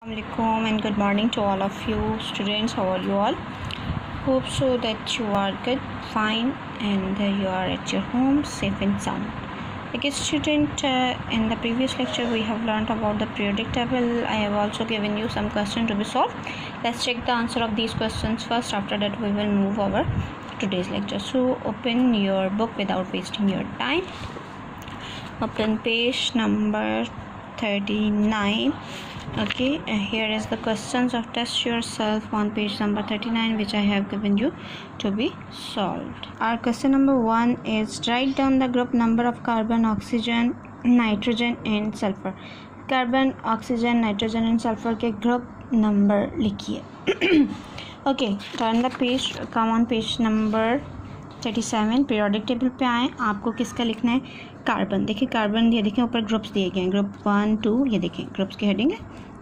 Assalamualaikum and good morning to all of you students. How are you all? Hope so that you are good, fine, and you are at your home safe and sound. Okay, student, in the previous lecture we have learned about the periodic table. I have also given you some questions to be solved. Let's check the answer of these questions first. After that we will move over today's lecture. So open your book without wasting your time. Open page number 39. Okay, here is the questions of test yourself on page number 39 which I have given you to be solved. Our question number 1 is write down the group number of carbon, oxygen, nitrogen and sulfur. Carbon, oxygen, nitrogen and sulphur के group number लिखिए. Okay, turn the page, come on page number 37. Periodic table पे आएँ. आपको किसका लिखना है? Carbon. देखिए carbon, ये देखें ऊपर ग्रुप्स दिए गए हैं. ग्रुप 1 2, ये देखें ग्रुप्स की हेडिंग है.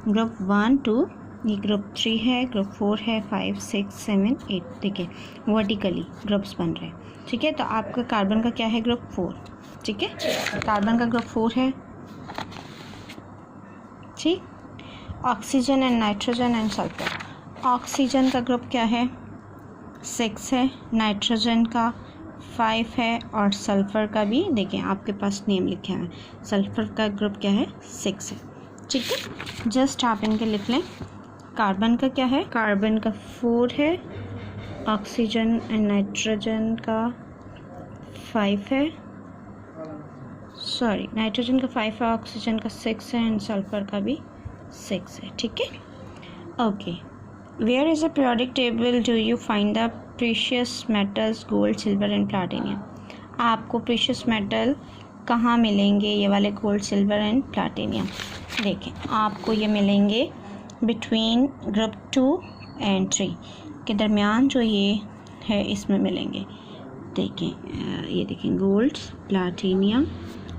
ग्रुप 1 2, ये ग्रुप 3 है, ग्रुप 4 है, 5 6 7 8. देखिए वर्टिकली ग्रुप्स बन रहे हैं. ठीक है, तो आपका कार्बन का क्या है? ग्रुप 4. ठीक है, कार्बन का ग्रुप 4 है. ठीक. Oxygen and nitrogen and sulphur. Oxygen का ग्रुप क्या है? 6 है. नाइट्रोजन का 5 है और सल्फ़र का भी देखें आपके पास नेम लिखे हैं. सल्फ़र का ग्रुप क्या है? 6 है. ठीक है, जस्ट आप इनके लिख लें. कार्बन का क्या है? कार्बन का 4 है. ऑक्सीजन एंड नाइट्रोजन का 5 है. सॉरी, नाइट्रोजन का 5 है, ऑक्सीजन का 6 है एंड सल्फ़र का भी 6 है. ठीक है, okay. Where is a periodic table do you find the precious metals gold, silver and platinum. आपको प्रीशियस मेटल कहाँ मिलेंगे? ये वाले गोल्ड, सिल्वर एंड प्लाटिनियम. देखें आपको ये मिलेंगे बिटवीन ग्रुप 2 एंड 3 के दरमियान जो ये है इसमें मिलेंगे. देखें ये देखें गोल्ड, प्लाटिनियम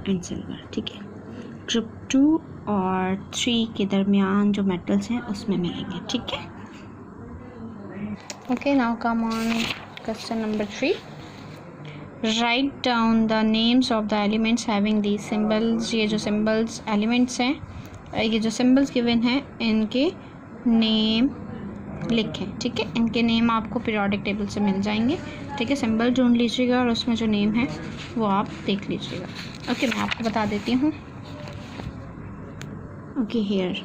एंड सिल्वर. ठीक है, ग्रुप 2 और 3 के दरमियान जो मेटल्स हैं उसमें मिलेंगे. ठीक है. Okay, now come on question number 3. Write down the names of the elements having these symbols. ये जो symbols elements हैं, ये जो symbols given हैं, इनके नेम लिखें. ठीक है, इनके नेम आपको periodic table से मिल जाएंगे. ठीक है, सिंबल ढूंढ लीजिएगा और उसमें जो नेम है वो आप देख लीजिएगा. ओके, मैं आपको बता देती हूँ. ओके, हियर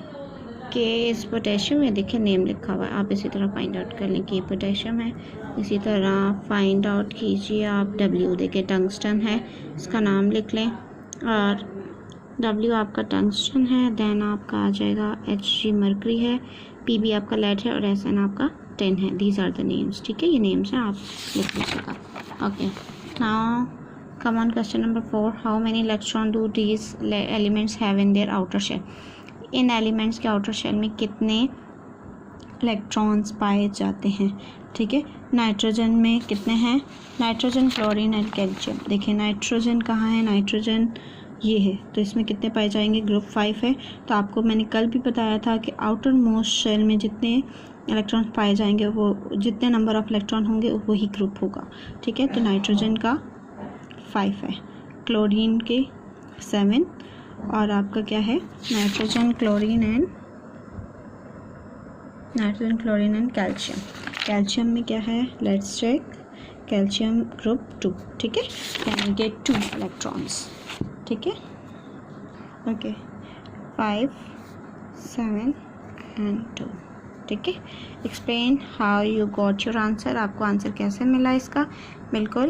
के इस पोटेशियम, ये देखिए नेम लिखा हुआ है. आप इसी तरह फाइंड आउट कर लें कि ये पोटेशियम है. इसी तरह फाइंड आउट कीजिए आप डब्ल्यू. देखिए टंगस्टन है, इसका नाम लिख लें और डब्ल्यू आपका टंगस्टन है. देन आपका आ जाएगा Hg मर्करी है, Pb आपका लेड है और Sn आपका टिन है. These are the names. ठीक है, ये नेम्स हैं, आप लिख लीजिएगा. Okay, now come on question number 4. How many electron do these elements have in their outer shell. इन एलिमेंट्स के आउटर शेल में कितने इलेक्ट्रॉन्स पाए जाते हैं? ठीक है, नाइट्रोजन में कितने हैं? Nitrogen, chlorine and calcium. देखिए नाइट्रोजन कहाँ है? नाइट्रोजन ये है, तो इसमें कितने पाए जाएंगे? ग्रुप 5 है. तो आपको मैंने कल भी बताया था कि आउटर मोस्ट शेल में जितने इलेक्ट्रॉन पाए जाएंगे, वो जितने नंबर ऑफ इलेक्ट्रॉन होंगे वही ग्रुप होगा. ठीक है, तो नाइट्रोजन का 5 है, क्लोरीन के 7 और आपका क्या है? Nitrogen, chlorine and calcium. Calcium में क्या है? Let's check. Calcium group 2. ठीक है, यानी कि 2 इलेक्ट्रॉन्स. ठीक है, ओके. 5 7 एंड 2. ठीक है, explain how you got your answer. आपको आंसर कैसे मिला इसका? बिल्कुल,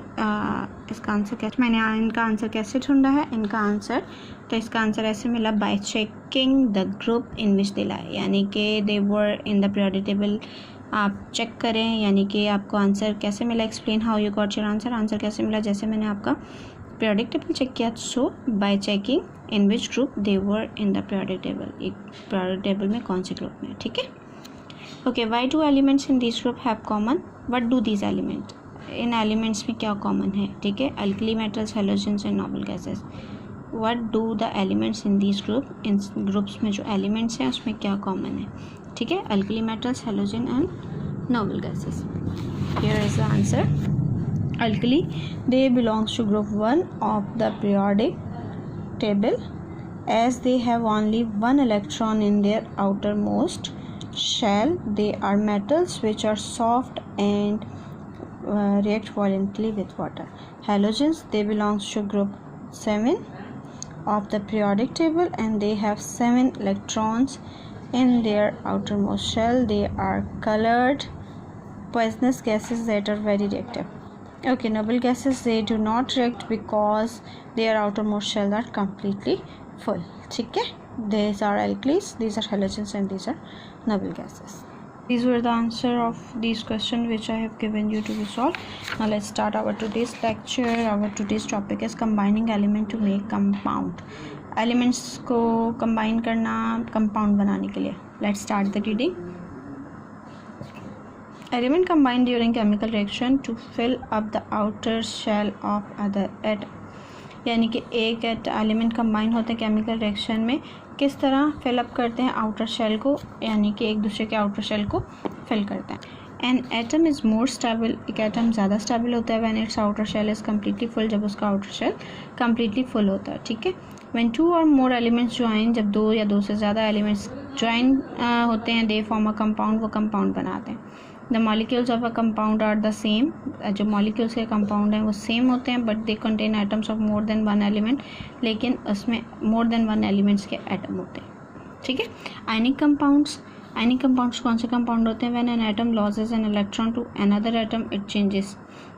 इसका आंसर कैसे, मैंने इनका आंसर कैसे ढूंढा है? इनका आंसर, तो इसका आंसर ऐसे मिला by checking the group in which they lie, यानी कि they were in the periodic table. आप चेक करें, यानी कि आपको आंसर कैसे मिला. Explain how you got your answer. Answer कैसे मिला? जैसे मैंने आपका पीरियोडिक टेबल चेक किया. So by checking in which group they were in the periodic table. एक पीरियोडिक टेबल में कौन से ग्रुप में. ठीक है, okay. Why do elements in this group have common? What do this element. In elements में क्या कॉमन है? ठीक है, alkali metals, halogens and noble gases. What do the elements in this group. In groups में जो elements हैं उसमें क्या कॉमन है? ठीक है, alkali metals, halogen and noble gases. Here is the answer. Alkali, they belongs to group 1 of the periodic table. as they have only one electron in their outermost shell. They are metals which are soft and react violently with water. Halogens, they belong to group 7 of the periodic table and they have 7 electrons in their outermost shell. They are colored poisonous gases that are very reactive. Okay, noble gases, they do not react because their outermost shell are completely full. ठीक है, these are alkalis, these are halogens and these are noble gases. These were the answer of these questions which I have given you to be solved. Now let's start our today's lecture. Our today's topic is combining element to make compound. Elements को combine करना compound बनाने के लिए. Let's start the reading. Element combine during chemical reaction to fill up the outer shell of other atom. यानी कि एक element combine होते हैं केमिकल रिएक्शन में, किस तरह फिलअप करते हैं आउटर शेल को, यानी कि एक दूसरे के आउटर शेल को फिल करते हैं. An atom is more stable, एक एटम ज़्यादा स्टेबल होता है when its outer shell is completely full, जब उसका आउटर शेल कम्प्लीटली फुल होता है. ठीक है. व्हेन 2 और मोर एलिमेंट्स ज्वाइन, जब 2 या 2 से ज़्यादा एलिमेंट्स ज्वाइन होते हैं, दे फॉर्म अ कंपाउंड, वो कंपाउंड बनाते हैं. The molecules of a compound are the same, जो मॉलिक्यूल्स के कंपाउंड हैं वो सेम होते हैं, but they contain atoms of more than one element, लेकिन उसमें मोर देन वन एलिमेंट्स के एटम होते हैं. ठीक है. आयनिक कंपाउंड्स, आयनिक कंपाउंड्स कौन से कंपाउंड होते हैं? When an atom loses an electron to another atom it changes,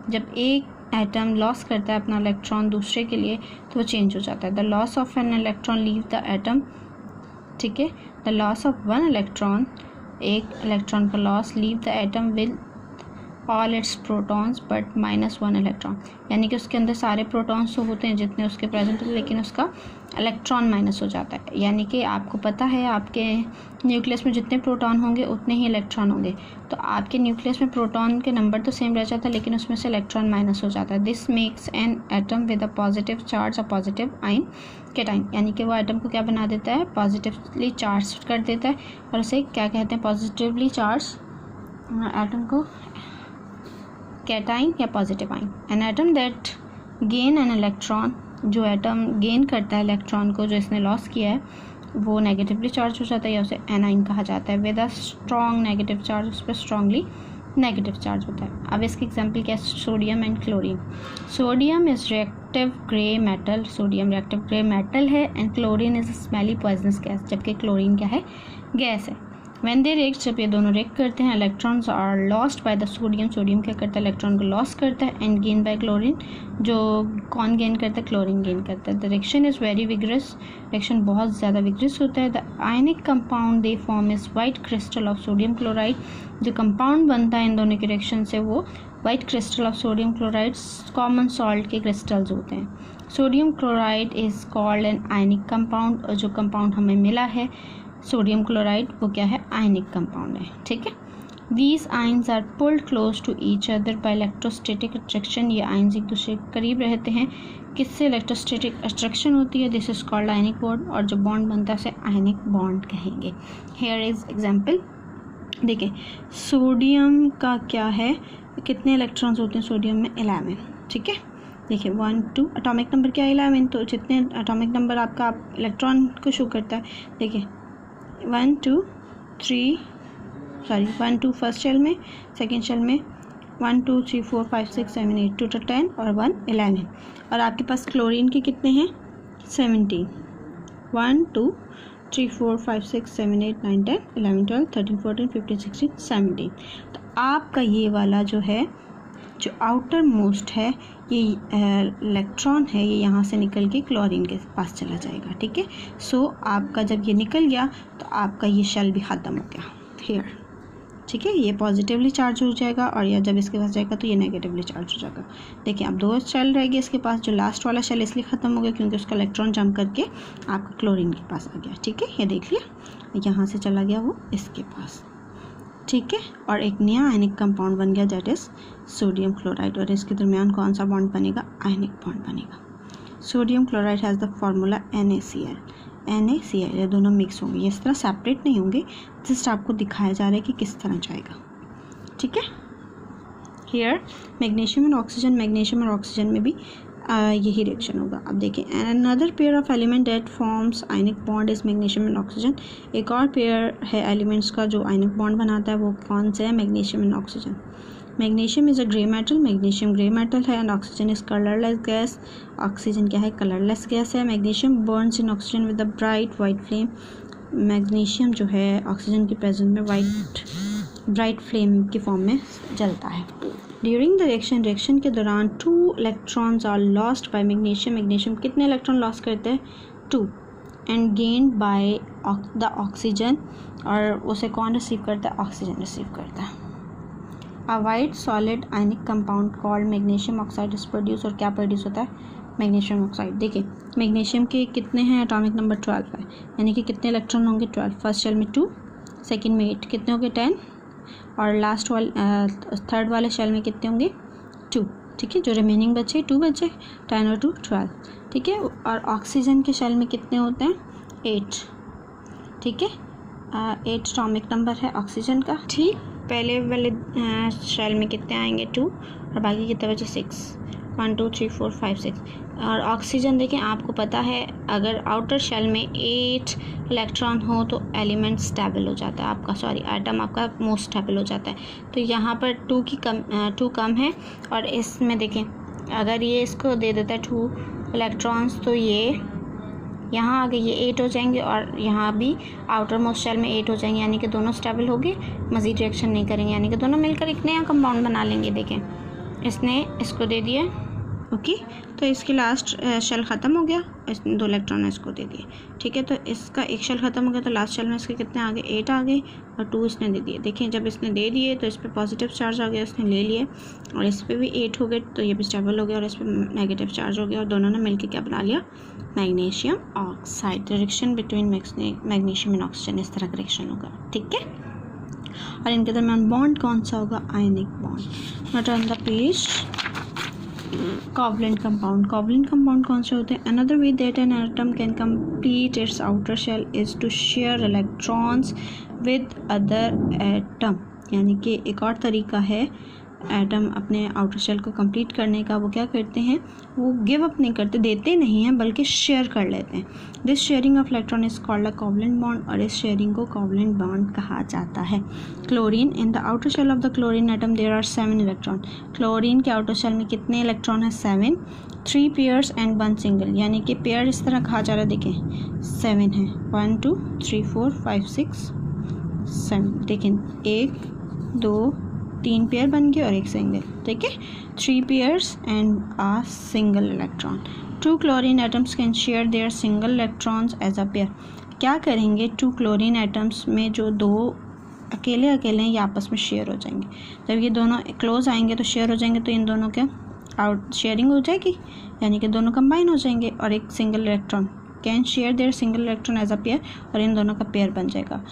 जब एक एटम लॉस करता है अपना इलेक्ट्रॉन दूसरे के लिए तो वो चेंज हो जाता है. The loss of an electron leave the atom. ठीक है. The loss of one electron, एक इलेक्ट्रॉन का loss, leave the atom with all it's protons but -1 electron, यानी कि उसके अंदर सारे प्रोटॉन्स तो होते हैं जितने उसके प्रेजेंट होते हैं, लेकिन उसका इलेक्ट्रॉन माइनस हो जाता है. यानी कि आपको पता है आपके न्यूक्लियस में जितने प्रोटॉन होंगे उतने ही इलेक्ट्रॉन होंगे, तो आपके न्यूक्लियस में प्रोटॉन के नंबर तो सेम रह जाता है लेकिन उसमें से इलेक्ट्रॉन माइनस हो जाता है. This makes an atom with a positive charge a positive ion cation, यानी कि वो एटम को क्या बना देता है? पॉजिटिवली चार्ज कर देता है. और उसे क्या कहते हैं? पॉजिटिवली चार्ज एटम को कैटाइन या positive ion. An atom that gain an electron, जो एटम गेन करता है इलेक्ट्रॉन को, जो इसने लॉस किया है, वो नेगेटिवली चार्ज हो जाता है या उसे एनाइन कहा जाता है. With a strong negative charge, उस पर स्ट्रांगली नेगेटिव चार्ज होता है. अब इसके एग्जांपल क्या है? Sodium and chlorine. Sodium is reactive grey metal, sodium reactive grey metal है, and chlorine is smelly poisonous gas, जबकि क्लोरीन क्या है? गैस है. व्हेन दे रिएक्ट, जब ये दोनों रिएक्ट करते हैं, electrons are lost by the sodium, sodium क्या करता है? इलेक्ट्रॉन को लॉस करता है, एंड गेन बाय क्लोरीन, जो कौन गेन करता है? क्लोरीन गेन करता है. The reaction is very vigorous, reaction बहुत ज़्यादा विग्रस होता है. The ionic compound they form is white crystal of sodium chloride, जो कंपाउंड बनता है इन दोनों के रिएक्शन से वो white crystal of sodium chloride, common salt के क्रिस्टल्स होते हैं. Sodium chloride is called an ionic compound, और जो कंपाउंड हमें मिला है सोडियम क्लोराइड वो क्या है? आयनिक कंपाउंड है. ठीक है. These ions are pulled close to each other by electrostatic attraction, ये आयन्स एक दूसरे के करीब रहते हैं, किससे? इलेक्ट्रोस्टैटिक अट्रैक्शन होती है. This is called ionic bond, और जो बॉन्ड बनता है उसे आयनिक बॉन्ड कहेंगे. Here is example. देखिए सोडियम का क्या है, कितने इलेक्ट्रॉन्स होते हैं सोडियम में? 11. ठीक है. देखिए 1 2, एटॉमिक नंबर क्या है? 11. तो जितने एटॉमिक नंबर आपका इलेक्ट्रॉन को शो करता है, देखिए 1 2 3, सॉरी 1 2 फर्स्ट शेल में, सेकेंड शेल में 1 2 3 4 5 6 7 8, टोटल 10 और 1 11. और आपके पास क्लोरीन के कितने हैं? 17. 1 2 3 4 5 6 7 8 9 10 11 12 13 14 15 16 17. तो आपका ये वाला जो है, जो आउटर मोस्ट है, ये इलेक्ट्रॉन है, ये यहाँ से निकल के क्लोरीन के पास चला जाएगा. ठीक है. सो आपका जब ये निकल गया तो आपका ये शेल भी ख़त्म हो गया हेयर. ठीक है. ये पॉजिटिवली चार्ज हो जाएगा, और या जब इसके पास जाएगा तो ये नेगेटिवली चार्ज हो जाएगा. देखिए अब 2 शेल रहेगी इसके पास, जो लास्ट वाला शेल इसलिए ख़त्म हो गया क्योंकि उसका इलेक्ट्रॉन जंप करके आपका क्लोरीन के पास आ गया. ठीक है. ये देख लिया, यहाँ से चला गया वो इसके पास. ठीक है. और एक नया आयनिक कंपाउंड बन गया, दैट इज़ सोडियम क्लोराइड, और इसके दरमियान कौन सा बॉन्ड बनेगा? आयनिक बॉन्ड बनेगा. Sodium chloride has the formula NaCl. NaCl, ये दोनों मिक्स होंगे, ये इस तरह सेपरेट नहीं होंगे, जस्ट आपको दिखाया जा रहा है कि किस तरह जाएगा. ठीक है. Here magnesium and oxygen, magnesium और ऑक्सीजन में भी यही रिएक्शन होगा। अब देखें, another pair of element that forms ionic bond is magnesium and oxygen. एक और पेयर है एलिमेंट्स का जो आयनिक बॉन्ड बनाता है, वो कौन सा है? Magnesium and oxygen. Magnesium is a grey metal, magnesium grey metal है, and oxygen is colourless gas. Oxygen क्या है? कलरलेस गैस है। Magnesium burns in oxygen with a bright white flame. Magnesium जो है ऑक्सीजन की प्रेजेंस में bright flame की form में जलता है। ड्यूरिंग द रिएक्शन के दौरान 2 electrons are lost by magnesium. Magnesium कितने इलेक्ट्रॉन लॉस करते हैं? 2, and gained by the oxygen, और उसे कौन रिसीव करता है? ऑक्सीजन रिसीव करता है। अ white solid ionic compound called magnesium oxide is produce, और क्या प्रोड्यूस होता है? Magnesium oxide. देखिए, मैग्नीशियम के कितने हैं? एटॉमिक नंबर 12 है, यानी कि कितने इलेक्ट्रॉन होंगे? 12। फर्स्ट शेल में 2, सेकंड में 8, कितने होंगे? 10, और लास्ट वाले थर्ड वाले शेल में कितने होंगे? 2। ठीक है, जो रिमेनिंग बचे 2 बचे, 10 और 2 12। ठीक है, और ऑक्सीजन के शेल में कितने होते हैं? 8। ठीक है, 8 एटॉमिक नंबर है ऑक्सीजन का। ठीक, पहले वाले शेल में कितने आएंगे? 2, और बाकी कितने बचे? 6। 1 2 3 4 5 6। और ऑक्सीजन देखें, आपको पता है अगर आउटर शेल में 8 इलेक्ट्रॉन हो तो एलिमेंट स्टेबल हो जाता है आपका, एटम आपका मोस्ट स्टेबल हो जाता है। तो यहाँ पर 2 कम है, और इसमें देखें अगर ये इसको दे देता है 2 इलेक्ट्रॉन्स, तो ये यहाँ आगे ये 8 हो जाएंगे, और यहाँ भी आउटर मोस्ट शेल में 8 हो जाएंगे, यानी कि दोनों स्टेबल हो गए, मज़ीद रिएक्शन नहीं करेंगे, यानी कि दोनों मिलकर एक नया कंपाउंड बना लेंगे। देखें, इसने इसको दे दिया, ओके, तो इसकी लास्ट शेल ख़त्म हो गया, इसने 2 इलेक्ट्रॉन इसको दे दिए। ठीक है, तो इसका एक शेल ख़त्म हो गया, तो लास्ट शेल में इसके कितने आ गए? 8 आ गए, और 2 इसने दे दिए। देखें, जब इसने दे दिए तो इस पर पॉजिटिव चार्ज आ गया, इसने ले लिए, और इस पर भी 8 हो गए, तो ये भी स्टेबल हो गया, और इस पर नेगेटिव चार्ज हो गया, और दोनों ने मिलकर क्या बना लिया? Magnesium oxide. Reaction between magnesium and oxygen इस तरह का रिएक्शन होगा। ठीक है, और इनके दरमियान बॉन्ड कौन सा होगा? Ionic bond. Not on the page. Covalent compound. Covalent compound कौन से होते हैं? Another way that an atom can complete its outer shell is to share electrons with other atom. यानी कि एक और तरीका है एटम अपने आउटर शेल को कंप्लीट करने का, वो क्या करते हैं? वो गिव अप नहीं करते, देते नहीं हैं, बल्कि शेयर कर लेते हैं। This sharing of electron is called a covalent bond, और इस शेयरिंग को कोवलेंट बॉन्ड कहा जाता है। Chlorine. In the outer shell of the chlorine atom there are 7 electron. Chlorine के आउटर शेल में कितने इलेक्ट्रॉन है? 7। 3 पेयर्स एंड 1 सिंगल, यानी कि पेयर इस तरह कहा जा रहा है। देखें, 7 है, 1 2 3 4 5 6 7। देखें, 1 2 3 पेयर बन गए और 1 सिंगल। ठीक है, 3 pairs and a single electron. 2 chlorine atoms can share their single electrons as a pair. क्या करेंगे? 2 क्लोरीन एटम्स में जो 2 अकेले हैं ये आपस में शेयर हो जाएंगे। जब ये दोनों क्लोज आएंगे तो शेयर हो जाएंगे, तो इन दोनों के आउट शेयरिंग हो जाएगी, यानी कि दोनों कंबाइन हो जाएंगे, और एक single electron can share their single electron as a pair, और इन दोनों का पेयर बन जाएगा।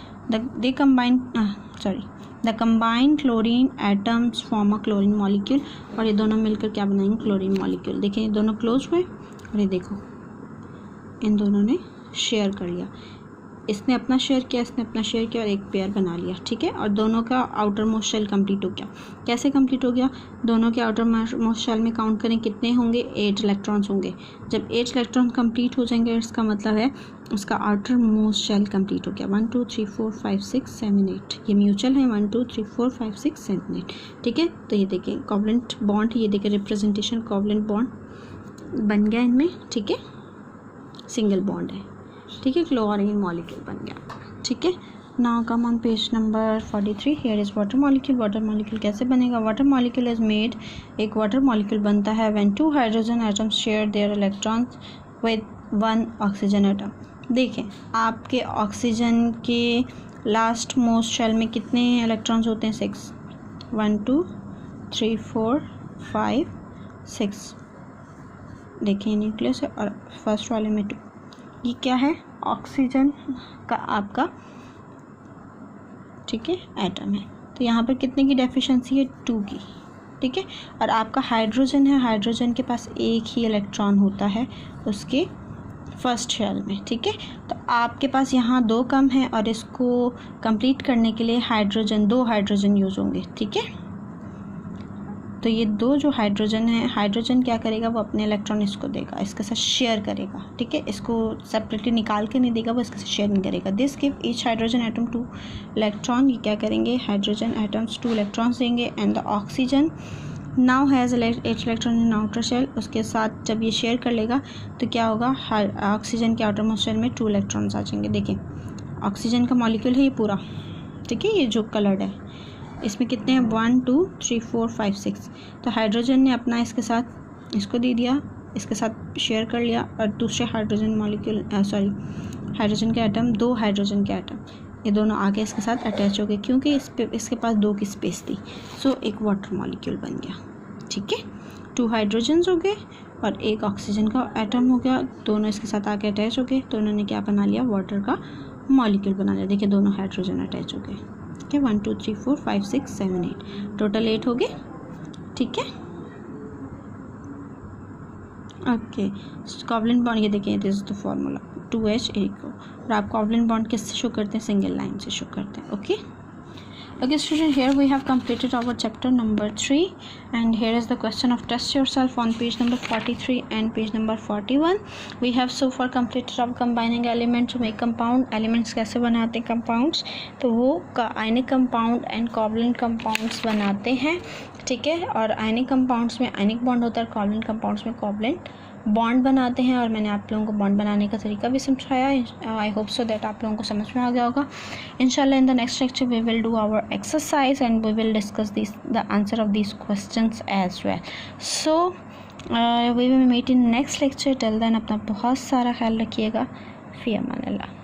The combined chlorine atoms form a chlorine molecule, और ये दोनों मिलकर क्या बनाएंगे? Chlorine molecule. देखिए, ये दोनों क्लोज हुए, और ये देखो इन दोनों ने शेयर कर लिया, इसने अपना शेयर किया, इसने अपना शेयर किया, और एक पेयर बना लिया। ठीक है, और दोनों का आउटर मोस्ट शेल कंप्लीट हो गया। कैसे कंप्लीट हो गया? दोनों के आउटर मोस्ट शेल में काउंट करें कितने होंगे? 8 इलेक्ट्रॉन्स होंगे। जब 8 इलेक्ट्रॉन कंप्लीट हो जाएंगे, इसका मतलब है उसका आउटर मोस्ट शेल कंप्लीट हो गया। 1 2 3 4 5 6 7 8, ये म्यूचुअल है। 1 2 3 4 5 6 7 8। ठीक है, तो ये देखें कोवलेंट बॉन्ड, ये देखें रिप्रेजेंटेशन, कोवलेंट बॉन्ड बन गया इनमें। ठीक है, सिंगल बॉन्ड है। ठीक है, क्लोरीन मॉलिक्यूल बन गया। ठीक है, now come on page number 43। Here is water molecule. Water molecule कैसे बनेगा? वाटर मॉलिक्यूल इज मेड, एक वाटर मॉलिक्यूल बनता है when 2 hydrogen atoms share their electrons with 1 oxygen atom. देखें, आपके ऑक्सीजन के लास्ट मोस्ट शेल में कितने इलेक्ट्रॉन्स होते हैं? 6। 1 2 3 4 5 6। देखें, न्यूक्लियस है, और फर्स्ट वाले में 2। ये क्या है? ऑक्सीजन का आपका, ठीक है, एटम है। तो यहाँ पर कितने की डेफिशिएंसी है? 2 की। ठीक है, और आपका हाइड्रोजन है, हाइड्रोजन के पास एक ही इलेक्ट्रॉन होता है उसके फर्स्ट शेल में। ठीक है, तो आपके पास यहाँ 2 कम है, और इसको कंप्लीट करने के लिए 2 हाइड्रोजन यूज़ होंगे। ठीक है, तो ये दो जो हाइड्रोजन है, हाइड्रोजन क्या करेगा, वो अपने इलेक्ट्रॉन इसको देगा, इसके साथ शेयर करेगा, ठीक है, इसको सेपरेटली निकाल के नहीं देगा, वो इसके साथ शेयर नहीं करेगा। This give each hydrogen atom 2 electron, ये क्या करेंगे, हाइड्रोजन एटम्स 2 इलेक्ट्रॉन्स देंगे। And the oxygen now has 8 electron in outer shell, उसके साथ जब ये शेयर कर लेगा तो क्या होगा, ऑक्सीजन के आउटर मोस्ट शेल में 2 इलेक्ट्रॉन्स आ जाएंगे। देखिए ऑक्सीजन का मॉलिक्यूल है ये पूरा, ठीक है, ये जो कलर्ड है, इसमें कितने हैं, 1 2 3 4 5 6। तो हाइड्रोजन ने अपना इसके साथ इसको दे दिया, इसके साथ शेयर कर लिया, और दूसरे हाइड्रोजन मॉलिक्यूल हाइड्रोजन के एटम, 2 हाइड्रोजन के एटम, ये दोनों आगे इसके साथ अटैच हो गए, क्योंकि इसके पास 2 की स्पेस थी, सो एक वाटर मॉलिक्यूल बन गया, ठीक है। 2 हाइड्रोजन्स हो गए और एक ऑक्सीजन का एटम हो गया, दोनों इसके साथ आगे अटैच हो गए, तो उन्होंने क्या बना लिया, वाटर का मॉलिक्यूल बना लिया। देखिए दोनों हाइड्रोजन अटैच हो गए, ठीक है। 1 2 3 4 5 6 7 8 टोटल 8 हो गए, ठीक है। ओके, कोवलेंट बॉन्ड, ये देखिए this is the formula 2H एक, और आप कोवलेंट बॉन्ड किससे शो करते हैं, सिंगल लाइन से शो करते हैं। Okay okay student, here we have completed our chapter number 3, and here is the question of test yourself on page number 43 and page number 41. we have so far completed our combining element to make compound. elements कैसे बनाते हैं compounds, तो वो ionic compound and covalent compounds बनाते हैं, ठीक है। और ionic compounds में ionic bond होता है, covalent compounds में covalent बॉन्ड बनाते हैं, और मैंने आप लोगों को बॉन्ड बनाने का तरीका भी समझाया। आई होप सो दैट आप लोगों को समझ में आ गया होगा। इंशाल्लाह in the next lecture we will do our exercise and we will discuss the answer of these questions as well. So we will meet in next lecture. Till then अपना बहुत सारा ख्याल रखिएगा। फ़ी अमान अल्लाह।